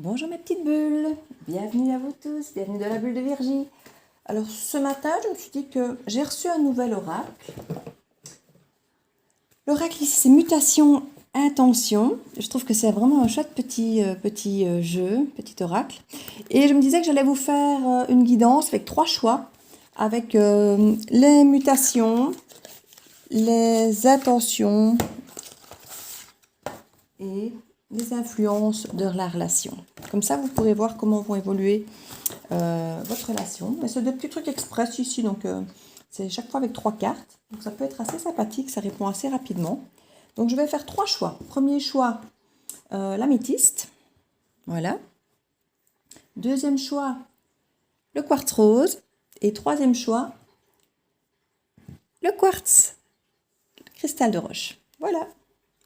Bonjour mes petites bulles, bienvenue à vous tous, bienvenue dans la bulle de Virgie. Alors ce matin, je me suis dit que j'ai reçu un nouvel oracle. L'oracle ici, c'est mutation, intention. Je trouve que c'est vraiment un chouette petit jeu, petit oracle. Et je me disais que j'allais vous faire une guidance avec 3 choix, avec les mutations, les intentions et les influences de la relation. Comme ça, vous pourrez voir comment vont évoluer votre relation. Mais c'est des petits trucs express ici, donc c'est chaque fois avec 3 cartes. Donc ça peut être assez sympathique, ça répond assez rapidement. Donc je vais faire 3 choix. Premier choix, l'améthyste. Voilà. Deuxième choix, le quartz rose. Et troisième choix, le quartz, le cristal de roche. Voilà.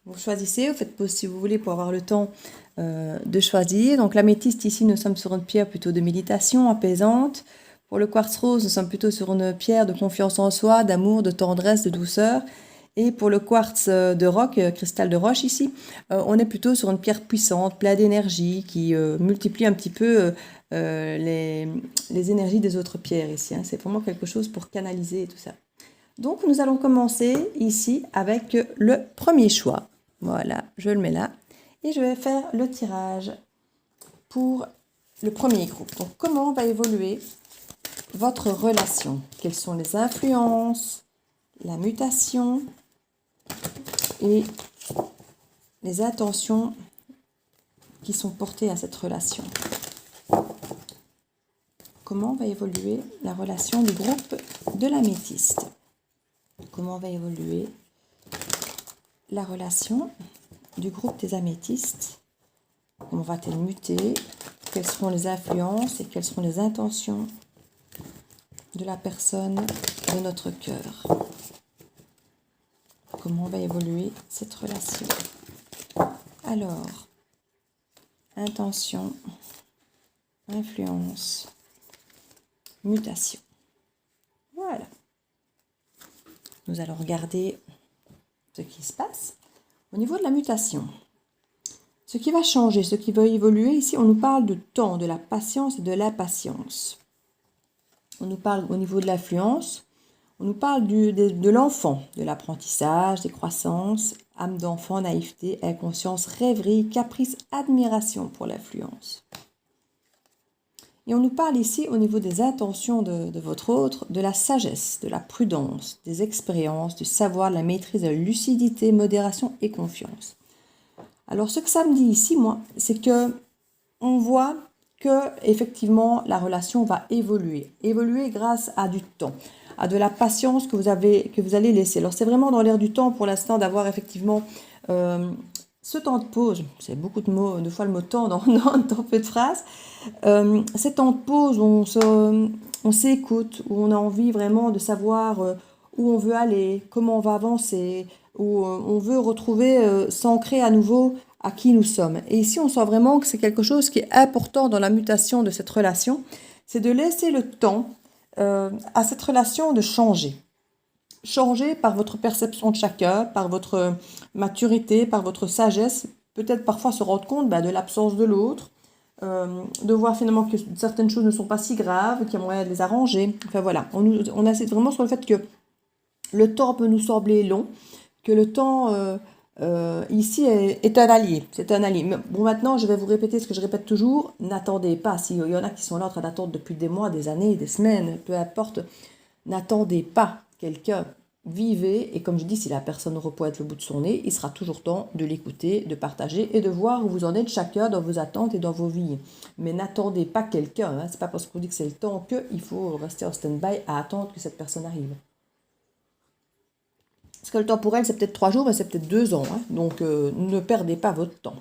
Vous choisissez, vous faites pause si vous voulez pour avoir le temps de choisir. Donc l'améthyste ici, nous sommes sur une pierre plutôt de méditation apaisante. Pour le quartz rose, nous sommes plutôt sur une pierre de confiance en soi, d'amour, de tendresse, de douceur. Et pour le quartz de roc, cristal de roche ici, on est plutôt sur une pierre puissante, pleine d'énergie, qui multiplie un petit peu les énergies des autres pierres ici. C'est vraiment quelque chose pour canaliser tout ça. Donc nous allons commencer ici avec le premier choix. Voilà, je le mets là. Et je vais faire le tirage pour le premier groupe. Donc comment va évoluer votre relation? Quelles sont les influences, la mutation et les intentions qui sont portées à cette relation? Comment va évoluer la relation du groupe de l'améthyste? Comment va évoluer la relation du groupe des améthystes? Comment va-t-elle muter? Quelles seront les influences et quelles seront les intentions de la personne de notre cœur? Comment va évoluer cette relation? Alors, intention, influence, mutation. Voilà. Nous allons regarder ce qui se passe au niveau de la mutation. Ce qui va changer, ce qui va évoluer, ici on nous parle de temps, de la patience et de l'impatience. On nous parle au niveau de l'influence, on nous parle de l'enfant, de l'apprentissage, des croissances, âme d'enfant, naïveté, inconscience, rêverie, caprice, admiration pour l'influence. Et on nous parle ici au niveau des intentions de votre autre, de la sagesse, de la prudence, des expériences, du savoir, de la maîtrise, de la lucidité, modération et confiance. Alors ce que ça me dit ici, moi, c'est que on voit que effectivement la relation va évoluer grâce à du temps, à de la patience que vous allez laisser. Alors c'est vraiment dans l'air du temps pour l'instant d'avoir effectivement ce temps de pause. C'est beaucoup de mots, deux fois le mot temps dans peu de phrases. Ces temps de pause où on s'écoute, où on a envie vraiment de savoir où on veut aller, comment on va avancer, où on veut retrouver, s'ancrer à nouveau à qui nous sommes. Et ici, on sent vraiment que c'est quelque chose qui est important dans la mutation de cette relation, c'est de laisser le temps à cette relation de changer. Changer par votre perception de chacun, par votre maturité, par votre sagesse, peut-être parfois se rendre compte de l'absence de l'autre, de voir finalement que certaines choses ne sont pas si graves, qu'il y a moyen de les arranger. Enfin voilà, on insiste vraiment sur le fait que le temps peut nous sembler long, que le temps ici est un allié, c'est un allié. Mais bon, maintenant je vais vous répéter ce que je répète toujours, n'attendez pas, s'il y en a qui sont là en train d'attendre depuis des mois, des années, des semaines, peu importe, n'attendez pas quelqu'un, vivez, et comme je dis, si la personne repointe le bout de son nez, il sera toujours temps de l'écouter, de partager et de voir où vous en êtes chacun dans vos attentes et dans vos vies. Mais n'attendez pas quelqu'un, c'est pas parce qu'on dit que c'est le temps qu'il faut rester en stand-by à attendre que cette personne arrive. Parce que le temps pour elle, c'est peut-être 3 jours, mais c'est peut-être 2 ans. Donc, ne perdez pas votre temps.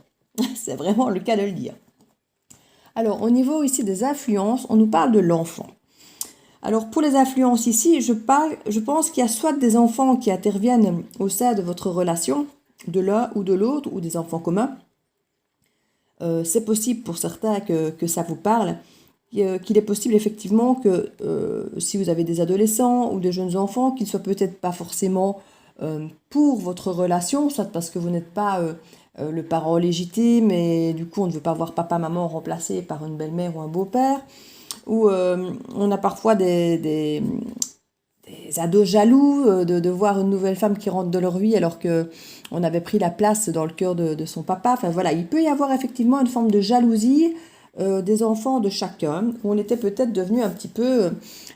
C'est vraiment le cas de le dire. Alors, au niveau ici des influences, on nous parle de l'enfant. Alors, pour les influences ici, je pense qu'il y a soit des enfants qui interviennent au sein de votre relation, de l'un ou de l'autre, ou des enfants communs. C'est possible pour certains que ça vous parle. Qu'il est possible effectivement que si vous avez des adolescents ou des jeunes enfants, qu'ils ne soient peut-être pas forcément pour votre relation, soit parce que vous n'êtes pas le parent légitime et du coup on ne veut pas voir papa, maman remplacé par une belle-mère ou un beau-père. Ou on a parfois des ados jaloux de voir une nouvelle femme qui rentre dans leur vie alors qu'on avait pris la place dans le cœur de son papa. Enfin voilà, il peut y avoir effectivement une forme de jalousie des enfants de chacun, où on était peut-être devenu un petit peu,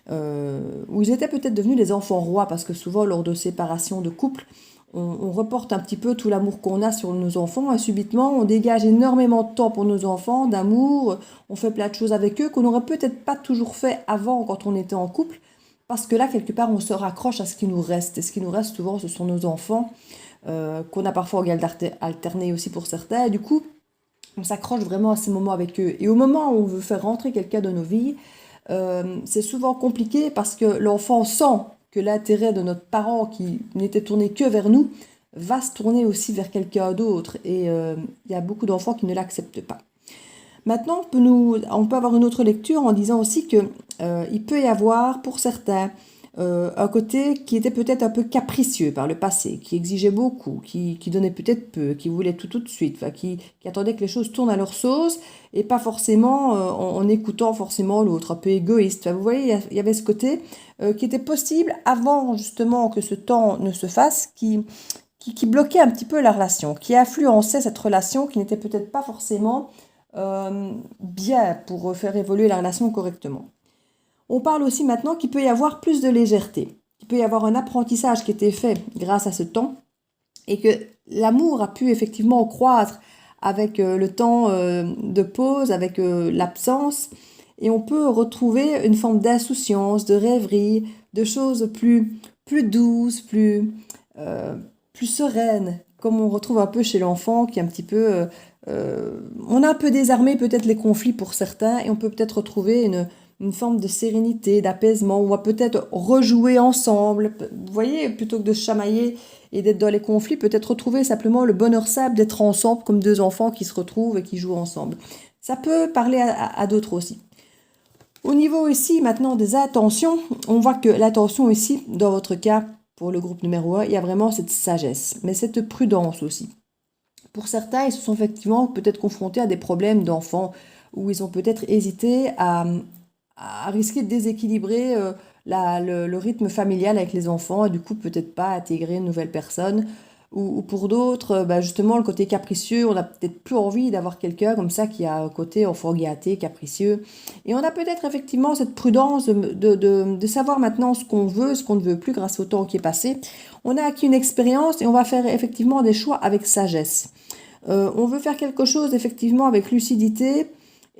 où ils étaient peut-être devenus les enfants rois, parce que souvent lors de séparation de couple, on reporte un petit peu tout l'amour qu'on a sur nos enfants et subitement on dégage énormément de temps pour nos enfants, d'amour, on fait plein de choses avec eux qu'on n'aurait peut-être pas toujours fait avant quand on était en couple, parce que là quelque part on se raccroche à ce qui nous reste, et ce qui nous reste souvent ce sont nos enfants, qu'on a parfois en garde alternée aussi pour certains, et du coup on s'accroche vraiment à ces moments avec eux. Et au moment où on veut faire rentrer quelqu'un dans nos vies, c'est souvent compliqué parce que l'enfant sent que l'intérêt de notre parent qui n'était tourné que vers nous va se tourner aussi vers quelqu'un d'autre. Et il y a beaucoup d'enfants qui ne l'acceptent pas. Maintenant, on peut avoir une autre lecture en disant aussi que il peut y avoir pour certains un côté qui était peut-être un peu capricieux par le passé, qui exigeait beaucoup, qui donnait peut-être peu, qui voulait tout de suite, enfin, qui attendait que les choses tournent à leur sauce et pas forcément en écoutant forcément l'autre, un peu égoïste. Enfin, vous voyez, il y avait ce côté qui était possible avant justement que ce temps ne se fasse, qui bloquait un petit peu la relation, qui influençait cette relation qui n'était peut-être pas forcément bien pour faire évoluer la relation correctement. On parle aussi maintenant qu'il peut y avoir plus de légèreté, qu'il peut y avoir un apprentissage qui était fait grâce à ce temps et que l'amour a pu effectivement croître avec le temps de pause, avec l'absence, et on peut retrouver une forme d'insouciance, de rêverie, de choses plus douces, plus sereines, comme on retrouve un peu chez l'enfant qui est un petit peu... on a un peu désarmé peut-être les conflits pour certains et on peut peut-être retrouver une forme de sérénité, d'apaisement, on va peut-être rejouer ensemble, vous voyez, plutôt que de se chamailler et d'être dans les conflits, peut-être retrouver simplement le bonheur simple d'être ensemble comme deux enfants qui se retrouvent et qui jouent ensemble. Ça peut parler à d'autres aussi. Au niveau ici maintenant des attentions, on voit que l'attention ici, dans votre cas, pour le groupe numéro 1, il y a vraiment cette sagesse, mais cette prudence aussi. Pour certains, ils se sont effectivement peut-être confrontés à des problèmes d'enfants où ils ont peut-être hésité à risquer de déséquilibrer le rythme familial avec les enfants et du coup peut-être pas intégrer une nouvelle personne. Ou pour d'autres, justement, le côté capricieux, on n'a peut-être plus envie d'avoir quelqu'un comme ça qui a un côté enfant gâté, capricieux. Et on a peut-être effectivement cette prudence de savoir maintenant ce qu'on veut, ce qu'on ne veut plus grâce au temps qui est passé. On a acquis une expérience et on va faire effectivement des choix avec sagesse. On veut faire quelque chose effectivement avec lucidité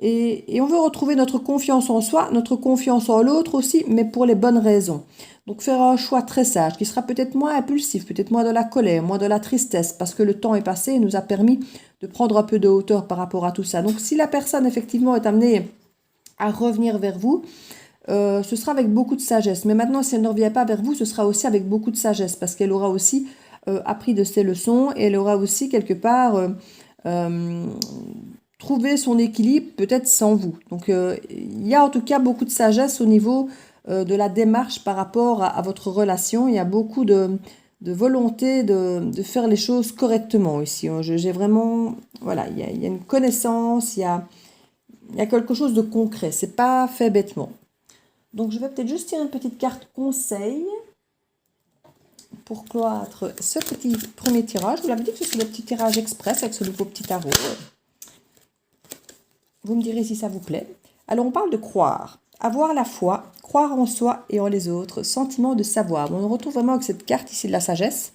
et on veut retrouver notre confiance en soi, notre confiance en l'autre aussi, mais pour les bonnes raisons. Donc faire un choix très sage qui sera peut-être moins impulsif, peut-être moins de la colère, moins de la tristesse, parce que le temps est passé et nous a permis de prendre un peu de hauteur par rapport à tout ça. Donc si la personne effectivement est amenée à revenir vers vous, ce sera avec beaucoup de sagesse. Mais maintenant, si elle ne revient pas vers vous, ce sera aussi avec beaucoup de sagesse, parce qu'elle aura aussi appris de ses leçons et elle aura aussi quelque part trouvé son équilibre, peut-être sans vous. Donc il y a en tout cas beaucoup de sagesse au niveau de la démarche par rapport à votre relation. Il y a beaucoup de volonté de faire les choses correctement ici. J'ai vraiment, voilà, il y a une connaissance, il y a quelque chose de concret. C'est pas fait bêtement. Donc je vais peut-être juste tirer une petite carte conseil pour cloître ce petit premier tirage. Je vous l'avais dit que c'est le petit tirage express avec ce nouveau petit tarot. Vous me direz si ça vous plaît. Alors on parle de croire. Avoir la foi, croire en soi et en les autres, sentiment de savoir. On retrouve vraiment avec cette carte ici de la sagesse.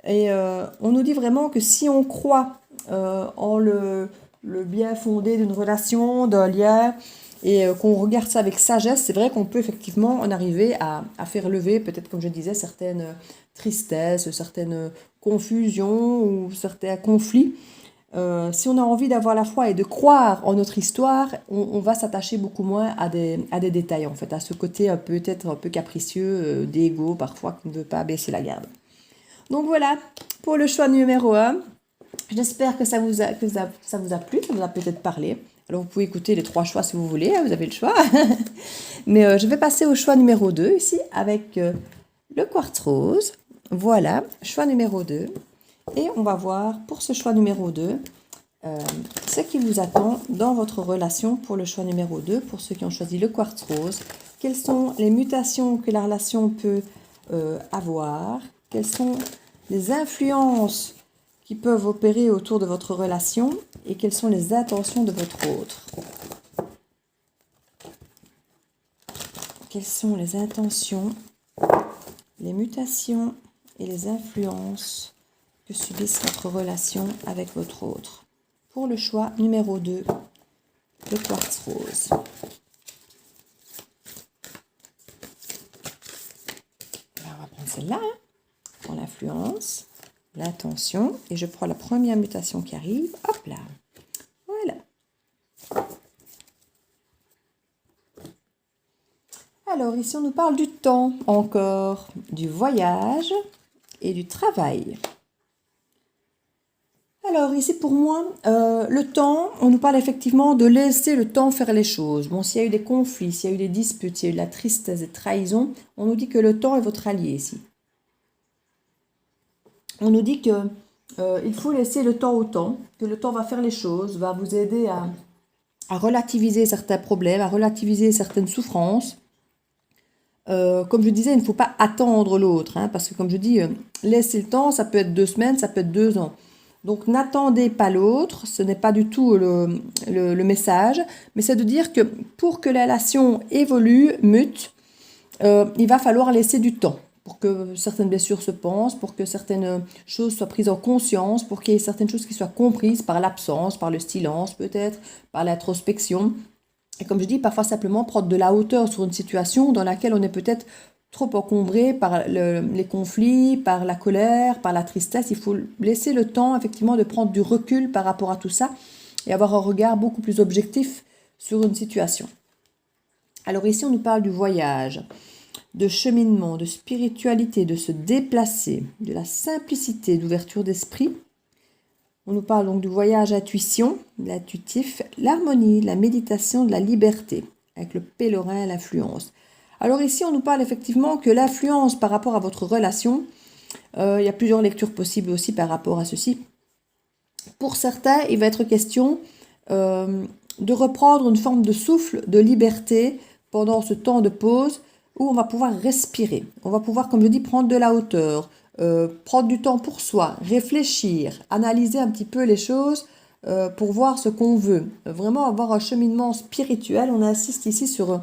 Et on nous dit vraiment que si on croit en le bien fondé d'une relation, d'un lien, et qu'on regarde ça avec sagesse, c'est vrai qu'on peut effectivement en arriver à faire lever, peut-être comme je disais, certaines tristesses, certaines confusions ou certains conflits. Si on a envie d'avoir la foi et de croire en notre histoire, on va s'attacher beaucoup moins à des détails, en fait, à ce côté peut-être un peu capricieux, d'ego parfois, qui ne veut pas baisser la garde. Donc voilà, pour le choix numéro 1. J'espère que ça vous a plu, ça vous a peut-être parlé. Alors vous pouvez écouter les 3 choix si vous voulez, vous avez le choix. Mais je vais passer au choix numéro 2 ici avec le quartz rose. Voilà, choix numéro 2. Et on va voir pour ce choix numéro 2, ce qui vous attend dans votre relation pour le choix numéro 2, pour ceux qui ont choisi le quartz rose. Quelles sont les mutations que la relation peut avoir? Quelles sont les influences qui peuvent opérer autour de votre relation? Et quelles sont les intentions de votre autre? Quelles sont les intentions, les mutations et les influences que subissent votre relation avec votre autre? Pour le choix numéro 2, le quartz rose. Alors, on va prendre celle-là, hein, pour l'influence, l'intention. Et je prends la première mutation qui arrive. Hop là. Voilà. Alors, ici, on nous parle du temps encore, du voyage et du travail. Alors ici pour moi, le temps, on nous parle effectivement de laisser le temps faire les choses. Bon, s'il y a eu des conflits, s'il y a eu des disputes, s'il y a eu de la tristesse, des trahisons, on nous dit que le temps est votre allié ici. On nous dit que il faut laisser le temps au temps, que le temps va faire les choses, va vous aider à relativiser certains problèmes, à relativiser certaines souffrances. Comme je disais, il ne faut pas attendre l'autre, hein, parce que comme je dis, laisser le temps, ça peut être 2 semaines, ça peut être 2 ans. Donc, n'attendez pas l'autre, ce n'est pas du tout le message, mais c'est de dire que pour que la relation évolue, mute, il va falloir laisser du temps pour que certaines blessures se pensent, pour que certaines choses soient prises en conscience, pour qu'il y ait certaines choses qui soient comprises par l'absence, par le silence peut-être, par l'introspection. Et comme je dis, parfois simplement prendre de la hauteur sur une situation dans laquelle on est peut-être trop encombré par les conflits, par la colère, par la tristesse. Il faut laisser le temps effectivement de prendre du recul par rapport à tout ça et avoir un regard beaucoup plus objectif sur une situation. Alors ici on nous parle du voyage, de cheminement, de spiritualité, de se déplacer, de la simplicité, d'ouverture d'esprit. On nous parle donc du voyage intuition, de l'intuitif, l'harmonie, la méditation, de la liberté, avec le pèlerin et l'influence. Alors ici, on nous parle effectivement que l'influence par rapport à votre relation, il y a plusieurs lectures possibles aussi par rapport à ceci. Pour certains, il va être question de reprendre une forme de souffle, de liberté pendant ce temps de pause où on va pouvoir respirer. On va pouvoir, comme je dis, prendre de la hauteur, prendre du temps pour soi, réfléchir, analyser un petit peu les choses pour voir ce qu'on veut. Vraiment avoir un cheminement spirituel. On insiste ici sur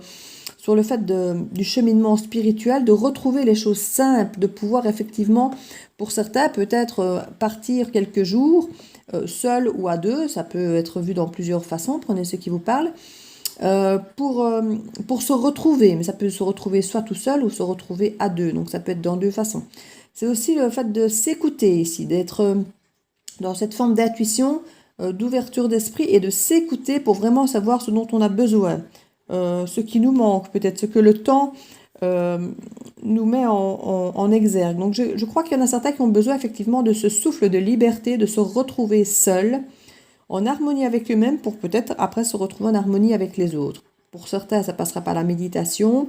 le fait du cheminement spirituel, de retrouver les choses simples, de pouvoir effectivement, pour certains, peut-être partir quelques jours, seul ou à deux, ça peut être vu dans plusieurs façons, prenez ce qui vous parle, pour se retrouver, mais ça peut se retrouver soit tout seul ou se retrouver à deux, donc ça peut être dans 2 façons. C'est aussi le fait de s'écouter ici, d'être dans cette forme d'intuition, d'ouverture d'esprit et de s'écouter pour vraiment savoir ce dont on a besoin. Ce qui nous manque, peut-être ce que le temps nous met en exergue. Donc je crois qu'il y en a certains qui ont besoin effectivement de ce souffle de liberté, de se retrouver seuls, en harmonie avec eux-mêmes pour peut-être après se retrouver en harmonie avec les autres. Pour certains, ça passera par la méditation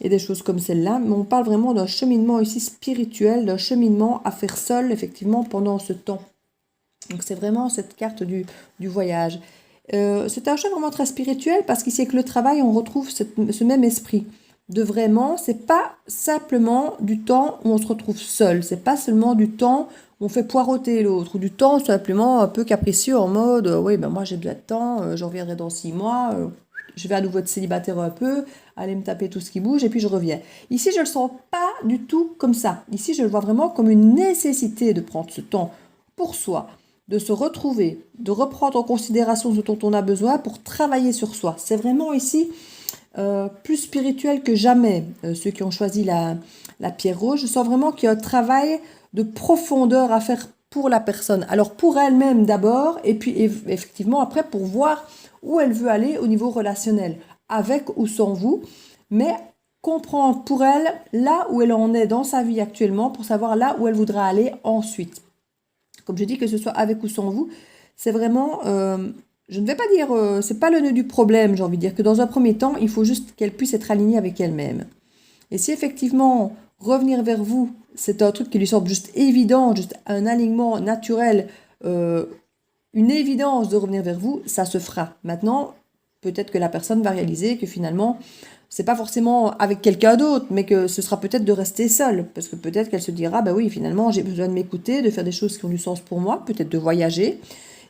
et des choses comme celle-là, mais on parle vraiment d'un cheminement ici spirituel, d'un cheminement à faire seul effectivement pendant ce temps. Donc c'est vraiment cette carte du voyage. C'est un choix vraiment très spirituel parce qu'ici avec le travail on retrouve ce même esprit de vraiment, c'est pas simplement du temps où on se retrouve seul, c'est pas seulement du temps où on fait poireauter l'autre ou du temps simplement un peu capricieux en mode oui ben moi j'ai besoin de temps, je reviendrai dans 6 mois, je vais à nouveau être célibataire un peu, aller me taper tout ce qui bouge et puis je reviens. Ici je le sens pas du tout comme ça, ici je le vois vraiment comme une nécessité de prendre ce temps pour soi, de se retrouver, de reprendre en considération ce dont on a besoin pour travailler sur soi. C'est vraiment ici plus spirituel que jamais, ceux qui ont choisi la pierre rose. Je sens vraiment qu'il y a un travail de profondeur à faire pour la personne. Alors pour elle-même d'abord, et puis effectivement après pour voir où elle veut aller au niveau relationnel, avec ou sans vous, mais comprendre pour elle là où elle en est dans sa vie actuellement, pour savoir là où elle voudra aller ensuite. Comme je dis, que ce soit avec ou sans vous, c'est vraiment, je ne vais pas dire, c'est pas le nœud du problème, j'ai envie de dire, que dans un premier temps, il faut juste qu'elle puisse être alignée avec elle-même. Et si effectivement, revenir vers vous, c'est un truc qui lui semble juste évident, juste un alignement naturel, une évidence de revenir vers vous, ça se fera. Maintenant, peut-être que la personne va réaliser que finalement, c'est pas forcément avec quelqu'un d'autre, mais que ce sera peut-être de rester seule. Parce que peut-être qu'elle se dira, bah oui, finalement, j'ai besoin de m'écouter, de faire des choses qui ont du sens pour moi, peut-être de voyager.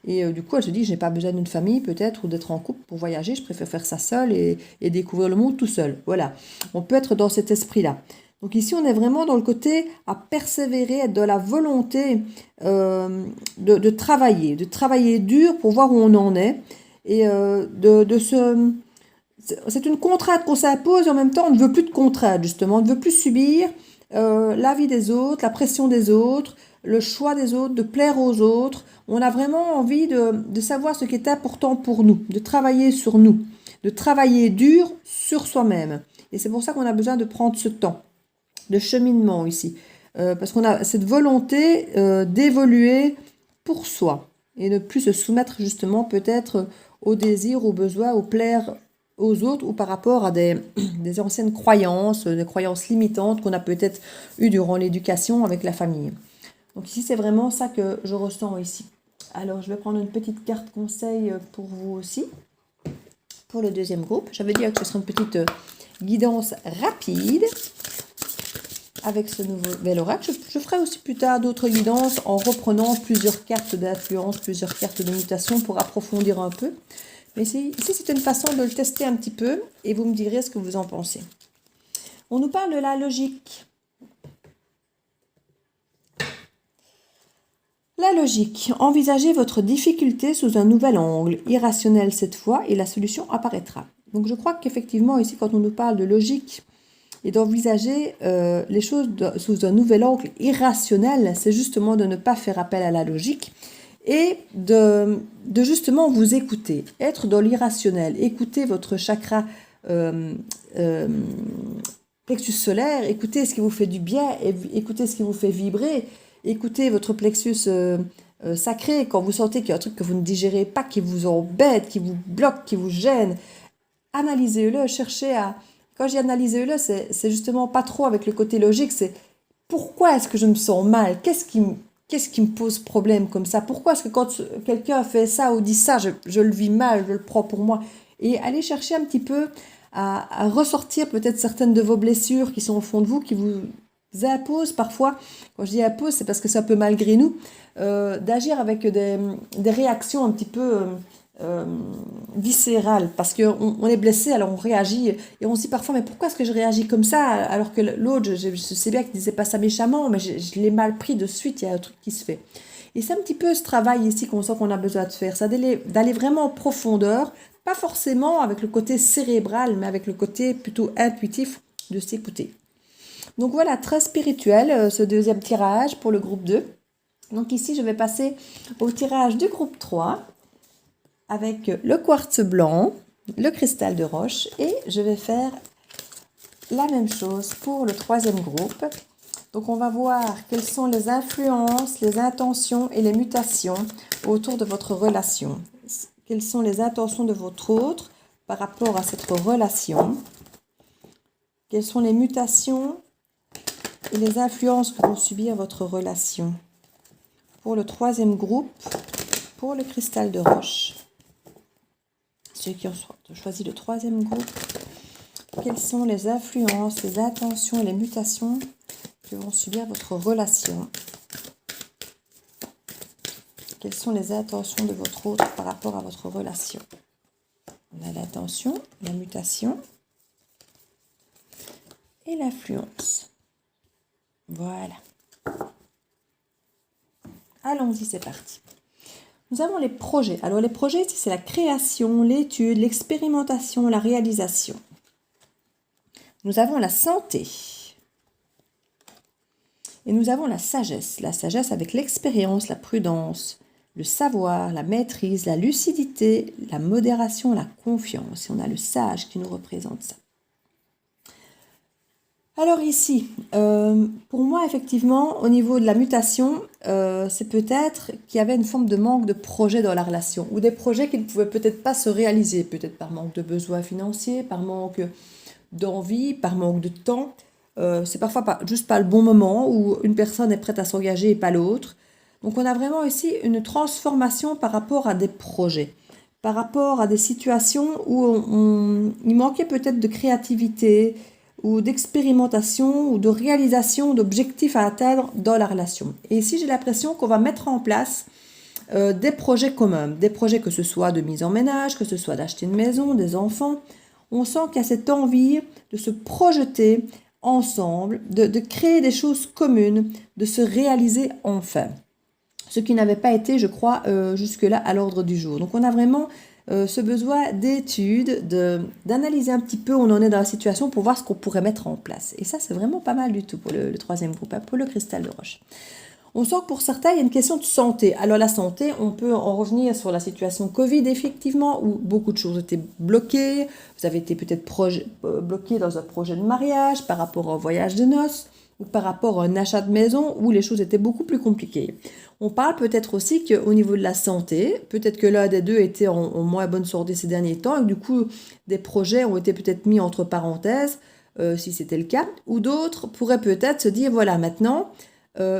Et du coup, elle se dit, je n'ai pas besoin d'une famille, peut-être, ou d'être en couple pour voyager, je préfère faire ça seule et découvrir le monde tout seul. Voilà, on peut être dans cet esprit-là. Donc ici, on est vraiment dans le côté à persévérer, être dans la volonté de travailler dur pour voir où on en est. Et c'est une contrainte qu'on s'impose et en même temps, on ne veut plus de contrainte, justement. On ne veut plus subir l'avis des autres, la pression des autres, le choix des autres, de plaire aux autres. On a vraiment envie de savoir ce qui est important pour nous, de travailler sur nous, de travailler dur sur soi-même. Et c'est pour ça qu'on a besoin de prendre ce temps de cheminement ici. Parce qu'on a cette volonté d'évoluer pour soi et ne plus se soumettre justement peut-être aux désirs, aux besoins, aux plaire aux autres ou par rapport à des anciennes croyances, des croyances limitantes qu'on a peut-être eues durant l'éducation avec la famille. Donc ici, c'est vraiment ça que je ressens ici. Alors, je vais prendre une petite carte conseil pour vous aussi, pour le deuxième groupe. J'avais dit que ce serait une petite guidance rapide avec ce nouvel oracle. Je ferai aussi plus tard d'autres guidances en reprenant plusieurs cartes d'influence, plusieurs cartes de mutation pour approfondir un peu. Mais ici, c'est une façon de le tester un petit peu et vous me direz ce que vous en pensez. On nous parle de la logique. La logique. Envisagez votre difficulté sous un nouvel angle, irrationnel cette fois, et la solution apparaîtra. Donc je crois qu'effectivement, ici, quand on nous parle de logique et d'envisager les choses sous un nouvel angle irrationnel, c'est justement de ne pas faire appel à la logique et de justement vous écouter, être dans l'irrationnel, écouter votre chakra plexus solaire, écoutez ce qui vous fait du bien, écoutez ce qui vous fait vibrer, écoutez votre plexus sacré quand vous sentez qu'il y a un truc que vous ne digérez pas, qui vous embête, qui vous bloque, qui vous gêne. Analysez-le, cherchez à... Quand j'ai analysé le, c'est justement pas trop avec le côté logique, c'est pourquoi est-ce que je me sens mal? Qu'est-ce qui me pose problème comme ça? Pourquoi est-ce que quand quelqu'un fait ça ou dit ça, je le vis mal, je le prends pour moi? Et allez chercher un petit peu à ressortir peut-être certaines de vos blessures qui sont au fond de vous, qui vous imposent parfois, quand je dis impose, c'est parce que c'est un peu malgré nous, d'agir avec des réactions un petit peu... viscérale, parce qu'on est blessé, alors on réagit, et on se dit parfois, mais pourquoi est-ce que je réagis comme ça, alors que l'autre, je sais bien qu'il ne disait pas ça méchamment, mais je l'ai mal pris de suite, il y a un truc qui se fait. Et c'est un petit peu ce travail ici qu'on sent qu'on a besoin de faire, ça d'aller vraiment en profondeur, pas forcément avec le côté cérébral, mais avec le côté plutôt intuitif de s'écouter. Donc voilà, très spirituel, ce deuxième tirage pour le groupe 2. Donc ici, je vais passer au tirage du groupe 3, avec le quartz blanc, le cristal de roche, et je vais faire la même chose pour le troisième groupe. Donc on va voir quelles sont les influences, les intentions et les mutations autour de votre relation. Quelles sont les intentions de votre autre par rapport à cette relation. Quelles sont les mutations et les influences que vont subir votre relation. Pour le troisième groupe, pour le cristal de roche. Ceux qui ont choisi le troisième groupe, quelles sont les influences, les intentions et les mutations que vont subir votre relation? Quelles sont les intentions de votre autre par rapport à votre relation? On a l'intention, la mutation et l'influence. Voilà. Allons-y, c'est parti. Nous avons les projets. Alors les projets, c'est la création, l'étude, l'expérimentation, la réalisation. Nous avons la santé. Et nous avons la sagesse. La sagesse avec l'expérience, la prudence, le savoir, la maîtrise, la lucidité, la modération, la confiance. Et on a le sage qui nous représente ça. Alors ici, pour moi, effectivement, au niveau de la mutation, c'est peut-être qu'il y avait une forme de manque de projet dans la relation, ou des projets qui ne pouvaient peut-être pas se réaliser, peut-être par manque de besoins financiers, par manque d'envie, par manque de temps. c'est parfois juste pas le bon moment, où une personne est prête à s'engager et pas l'autre. Donc on a vraiment ici une transformation par rapport à des projets, par rapport à des situations où il manquait peut-être de créativité ou d'expérimentation ou de réalisation d'objectifs à atteindre dans la relation. Et ici, j'ai l'impression qu'on va mettre en place des projets communs, des projets que ce soit de mise en ménage, que ce soit d'acheter une maison, des enfants. On sent qu'il y a cette envie de se projeter ensemble, de créer des choses communes, de se réaliser enfin. Ce qui n'avait pas été, je crois, jusque-là à l'ordre du jour. Donc on a vraiment ce besoin d'études, d'analyser un petit peu où on en est dans la situation pour voir ce qu'on pourrait mettre en place. Et ça, c'est vraiment pas mal du tout pour le troisième groupe, hein, pour le cristal de roche. On sent que pour certains, il y a une question de santé. Alors la santé, on peut en revenir sur la situation Covid, effectivement, où beaucoup de choses étaient bloquées. Vous avez été peut-être bloqué dans un projet de mariage par rapport au voyage de noces ou par rapport à un achat de maison où les choses étaient beaucoup plus compliquées. On parle peut-être aussi qu'au niveau de la santé, peut-être que l'un des deux était en moins bonne santé ces derniers temps et que du coup, des projets ont été peut-être mis entre parenthèses, si c'était le cas, ou d'autres pourraient peut-être se dire, voilà, maintenant,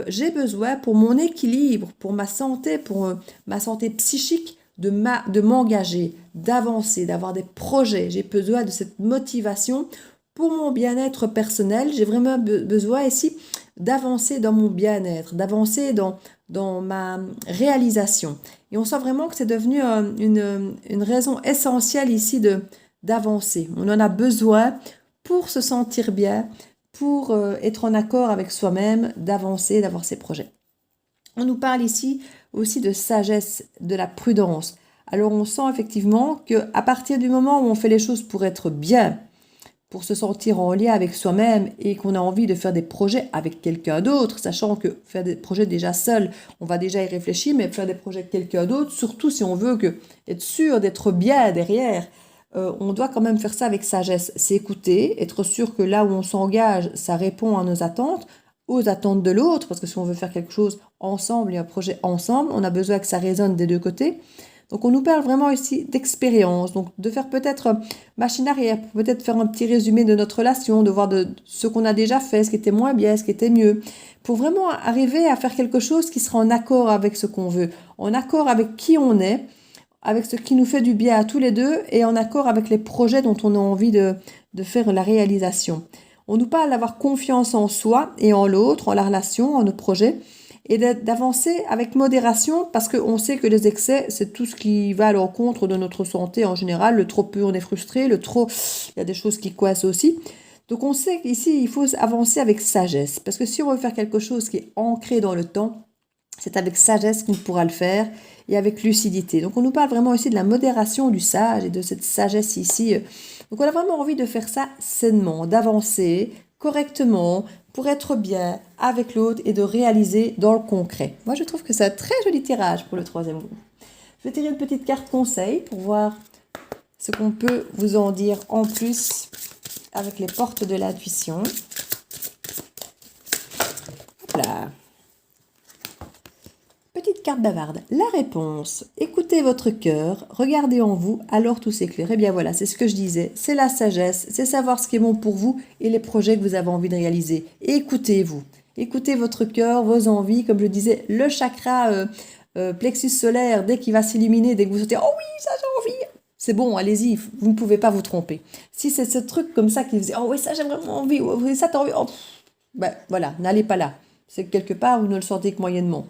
j'ai besoin pour mon équilibre, pour ma santé, pour ma santé psychique, de m'engager, d'avancer, d'avoir des projets. J'ai besoin de cette motivation pour mon bien-être personnel. J'ai vraiment besoin ici d'avancer dans mon bien-être, d'avancer dans ma réalisation. Et on sent vraiment que c'est devenu une raison essentielle ici d'avancer. On en a besoin pour se sentir bien, pour être en accord avec soi-même, d'avancer, d'avoir ses projets. On nous parle ici aussi de sagesse, de la prudence. Alors on sent effectivement qu'à partir du moment où on fait les choses pour être bien, pour se sentir en lien avec soi-même et qu'on a envie de faire des projets avec quelqu'un d'autre, sachant que faire des projets déjà seul, on va déjà y réfléchir, mais faire des projets avec quelqu'un d'autre, surtout si on veut être sûr d'être bien derrière, on doit quand même faire ça avec sagesse. C'est écouter, être sûr que là où on s'engage, ça répond à nos attentes, aux attentes de l'autre, parce que si on veut faire quelque chose ensemble et un projet ensemble, on a besoin que ça résonne des deux côtés. Donc on nous parle vraiment ici d'expérience, donc de faire peut-être machine arrière, peut-être faire un petit résumé de notre relation, de voir de ce qu'on a déjà fait, ce qui était moins bien, ce qui était mieux, pour vraiment arriver à faire quelque chose qui sera en accord avec ce qu'on veut, en accord avec qui on est, avec ce qui nous fait du bien à tous les deux et en accord avec les projets dont on a envie de faire la réalisation. On nous parle d'avoir confiance en soi et en l'autre, en la relation, en nos projets, et d'avancer avec modération parce qu'on sait que les excès, c'est tout ce qui va à l'encontre de notre santé en général. Le trop peu, on est frustré. Le trop, il y a des choses qui coincent aussi. Donc on sait qu'ici, il faut avancer avec sagesse. Parce que si on veut faire quelque chose qui est ancré dans le temps, c'est avec sagesse qu'on pourra le faire et avec lucidité. Donc on nous parle vraiment aussi de la modération du sage et de cette sagesse ici. Donc on a vraiment envie de faire ça sainement, d'avancer correctement pour être bien avec l'autre et de réaliser dans le concret. Moi je trouve que c'est un très joli tirage pour le troisième groupe. Je vais tirer une petite carte conseil pour voir ce qu'on peut vous en dire en plus avec les portes de l'intuition. Hop là. Petite carte bavarde. La réponse. Écoutez votre cœur, regardez en vous, alors tout s'éclaire. Eh bien voilà, c'est ce que je disais. C'est la sagesse, c'est savoir ce qui est bon pour vous et les projets que vous avez envie de réaliser. Écoutez-vous. Écoutez votre cœur, vos envies. Comme je disais, le chakra plexus solaire, dès qu'il va s'illuminer, dès que vous sentez « Oh oui, ça j'ai envie !» C'est bon, allez-y, vous ne pouvez pas vous tromper. Si c'est ce truc comme ça qui vous dit « Oh oui, ça j'ai vraiment envie, oh, oui, ça t'as envie oh, !» Ben voilà, n'allez pas là. C'est que quelque part, vous ne le sentez que moyennement.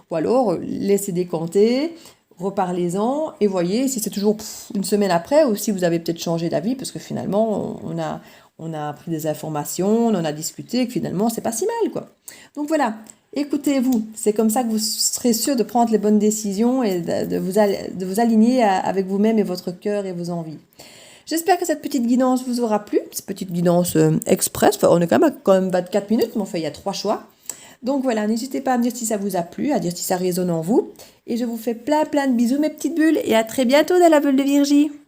Ou alors, laissez décanter, reparlez-en et voyez si c'est toujours une semaine après ou si vous avez peut-être changé d'avis parce que finalement, on a pris des informations, on en a discuté et que finalement, c'est pas si mal, quoi. Donc voilà, écoutez-vous. C'est comme ça que vous serez sûr de prendre les bonnes décisions et de vous aligner avec vous-même et votre cœur et vos envies. J'espère que cette petite guidance vous aura plu. Cette petite guidance express. Enfin, on est quand même 24 minutes, mais enfin, il y a 3 choix. Donc voilà, n'hésitez pas à me dire si ça vous a plu, à dire si ça résonne en vous. Et je vous fais plein de bisous mes petites bulles et à très bientôt dans la bulle de Virgie.